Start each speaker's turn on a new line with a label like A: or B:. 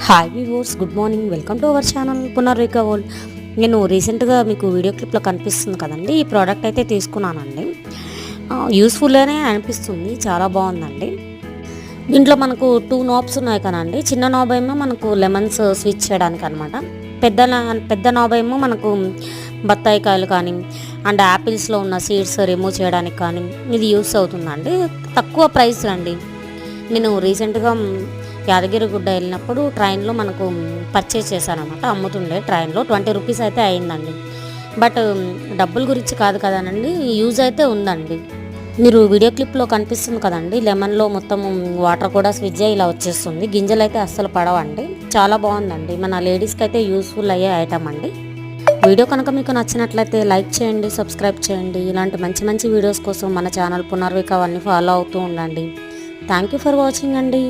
A: Hi viewers, good morning. Welcome to our channel Punarvika world. నేను రీసెంట్గా మీకు వీడియో క్లిప్లో కనిపిస్తుంది కదండి, ఈ ప్రోడక్ట్ అయితే తీసుకున్నానండి. యూస్ఫుల్గానే అనిపిస్తుంది, చాలా బాగుందండి. దీంట్లో మనకు 2 నాబ్స్ ఉన్నాయి కదండి. చిన్న నాబ్ ఏమో మనకు లెమన్స్ స్విచ్ చేయడానికి అనమాట. పెద్ద నాబ్ ఏమో మనకు బత్తాయి కాయలు కానీ అండ్ యాపిల్స్లో ఉన్న సీడ్స్ రిమూవ్ చేయడానికి కానీ ఇది యూస్ అవుతుందండి. తక్కువ ప్రైస్ అండి. నేను రీసెంట్గా యాదగిరిగుడ్డ వెళ్ళినప్పుడు ట్రైన్లో మనకు పర్చేస్ చేశానమాట. అమ్ముతుండే ట్రైన్లో 20 రూపీస్ అయితే అయిందండి. బట్ డబ్బుల గురించి కాదు కదానండి, యూజ్ అయితే ఉందండి. మీరు వీడియో క్లిప్లో కనిపిస్తుంది కదండి, లెమన్లో మొత్తం వాటర్ కూడా స్విచ్ అయ్యి ఇలా వచ్చేస్తుంది. గింజలు అయితే అస్సలు పడవండి. చాలా బాగుందండి. మన లేడీస్కి అయితే యూస్ఫుల్ అయ్యే ఐటమ్ అండి. వీడియో కనుక మీకు నచ్చినట్లయితే లైక్ చేయండి, సబ్స్క్రైబ్ చేయండి. ఇలాంటి మంచి మంచి వీడియోస్ కోసం మన ఛానల్ పునర్విక అవన్నీ ఫాలో అవుతూ ఉండండి. థ్యాంక్ యూ ఫర్ వాచింగ్ అండి.